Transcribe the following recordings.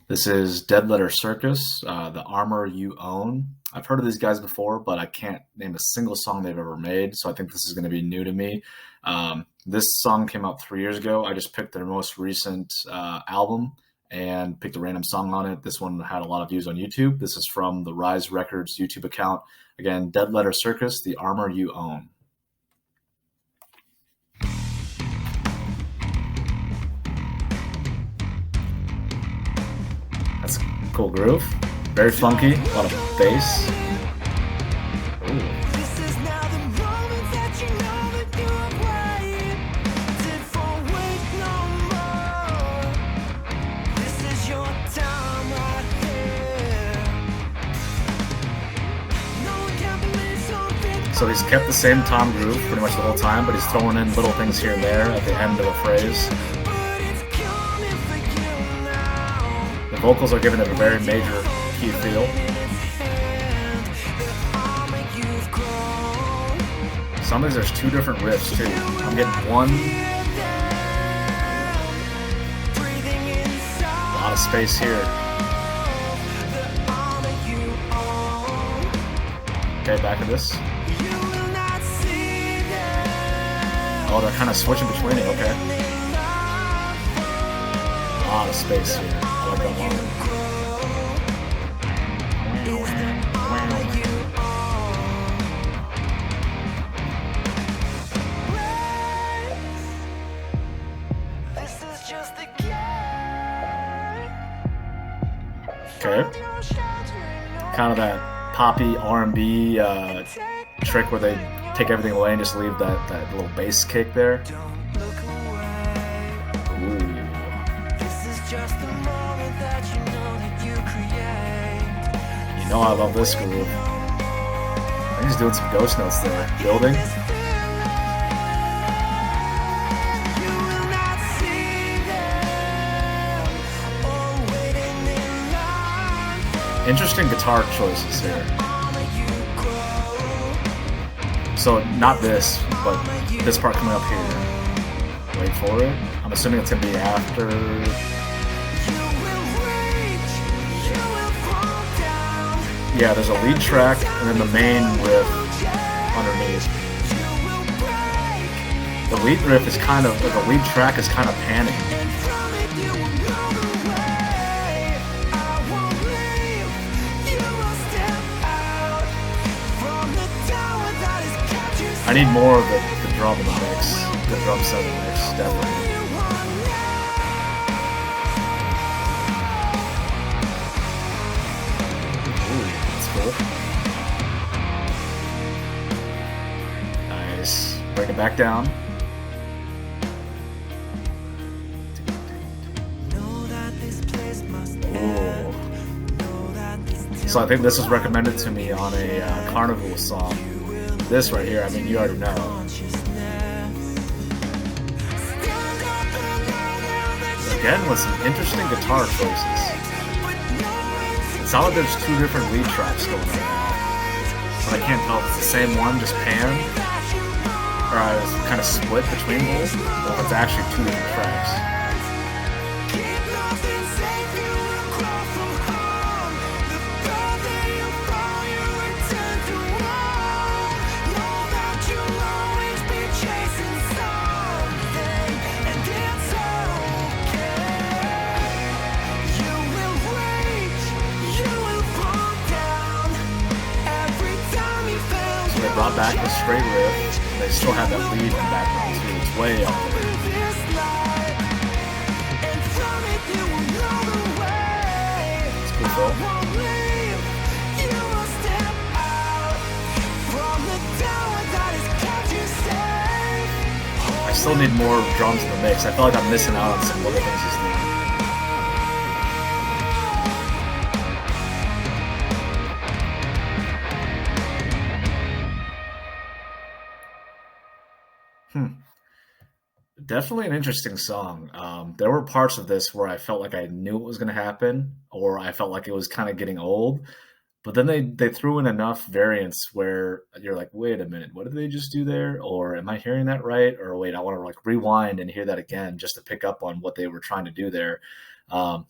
This is Dead Letter Circus, the Armour You Own. I've heard of these guys before, but I can't name a single song they've ever made, so I think this is going to be new to me. This song came out 3 years ago. I just picked their most recent album and picked a random song on it. This one had a lot of views on YouTube. This is from the Rise Records YouTube account. Again, Dead Letter Circus, the Armour You Own. That's a cool groove. Very funky, a lot of bass. Ooh. So he's kept the same tom groove pretty much the whole time, but he's throwing in little things here and there at the end of a phrase. The vocals are giving it a very major key feel. Some of these, there's two different riffs too. I'm getting one. A lot of space here. Okay, back to this. Oh, they're kind of switching between it, okay. A lot of space here. I like that one. Okay. Kind of that poppy R&B trick where they take everything away and just leave that little bass kick there. Ooh. You know I love this groove. I think he's doing some ghost notes there. Building. Interesting guitar choices here. So not this, but this part coming up here. Wait for it. I'm assuming it's gonna be after. Yeah, there's a lead track and then the main riff underneath. The lead riff is kind of, the lead track is kind of panning. I need more of the drum in the mix, the drum set in the mix, definitely. Ooh, that's cool. Nice. Bring it back down. Ooh. So I think this was recommended to me on a Carnival song. This right here, I mean, you already know. Again, with some interesting guitar choices. It sounds like there's two different lead tracks going on now. But I can't tell if it's the same one, just panned, or I was kind of split between both, or if it's actually two different tracks. They brought back the straight riff. They still have that lead in the background too. It's way up there. It's cool though. I still need more drums in the mix. I feel like I'm missing out on some little things he's doing. Definitely an interesting song. There were parts of this where I felt like I knew what was going to happen, or I felt like it was kind of getting old. But then they threw in enough variants where you're like, wait a minute, what did they just do there? Or am I hearing that right? Or wait, I want to like rewind and hear that again just to pick up on what they were trying to do there. Um,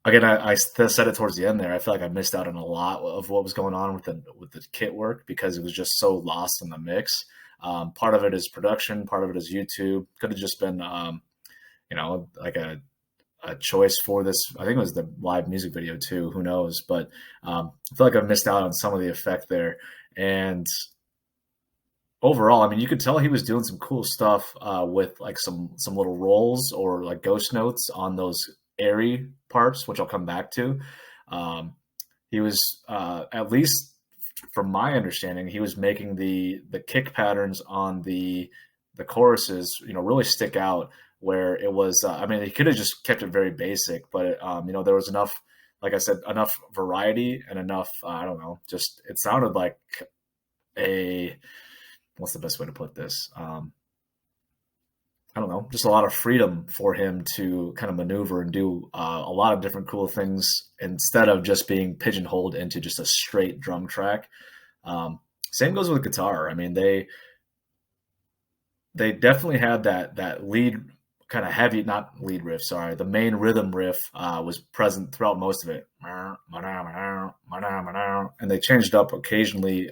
Again, said it towards the end there. I feel like I missed out on a lot of what was going on with the kit work because it was just so lost in the mix. Part of it is production, part of it is YouTube. Could have just been, like a choice for this. I think it was the live music video too. Who knows? But I feel like I missed out on some of the effect there. And overall, I mean, you could tell he was doing some cool stuff with like some little rolls or like ghost notes on those airy parts, which I'll come back to. Um, he was at least from my understanding, he was making the kick patterns on the choruses, really stick out. Where it was, I mean, he could have just kept it very basic, but there was enough, like I said, enough variety and enough. I don't know, just it sounded like a what's the best way to put this? I don't know, just a lot of freedom for him to kind of maneuver and do a lot of different cool things instead of just being pigeonholed into just a straight drum track. Same goes with guitar. I mean, they definitely had that lead kind of heavy, not lead riff, sorry, the main rhythm riff was present throughout most of it. And they changed up occasionally,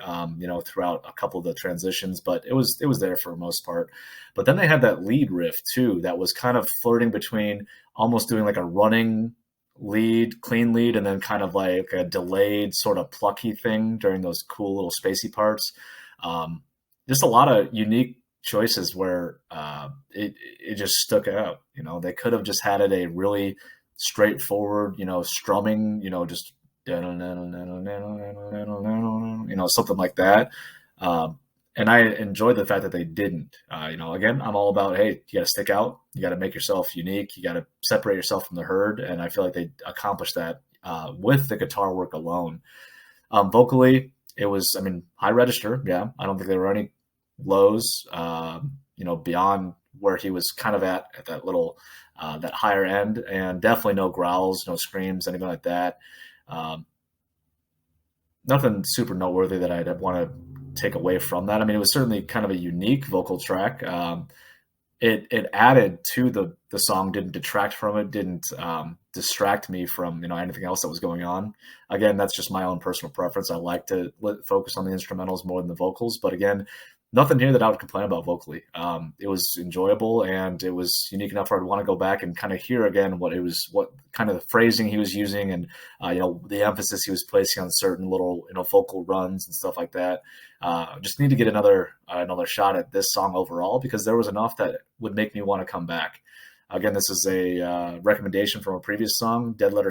throughout a couple of the transitions, but it was there for the most part. But then they had that lead riff too that was kind of flirting between almost doing like a running lead, clean lead, and then kind of like a delayed sort of plucky thing during those cool little spacey parts. Just a lot of unique choices where it just stuck out. They could have just had it a really straightforward, strumming, just something like that. And I enjoyed the fact that they didn't. Again, I'm all about, hey, you got to stick out, you got to make yourself unique, you got to separate yourself from the herd, and I feel like they accomplished that with the guitar work alone. Vocally, it was, I mean, high register. Yeah, I don't think there were any lows, beyond where he was kind of at that little, that higher end, and definitely no growls, no screams, anything like that. Nothing super noteworthy that I'd want to take away from that. I mean, it was certainly kind of a unique vocal track. It added to the song, didn't detract from it, didn't distract me from anything else that was going on. Again, that's just my own personal preference. I like to focus on the instrumentals more than the vocals, but again, nothing here that I would complain about vocally. It was enjoyable and it was unique enough where I'd want to go back and kind of hear again what kind of the phrasing he was using and the emphasis he was placing on certain little vocal runs and stuff like that. Just need to get another shot at this song overall because there was enough that would make me want to come back. Again, this is a recommendation from a previous song, Dead Letter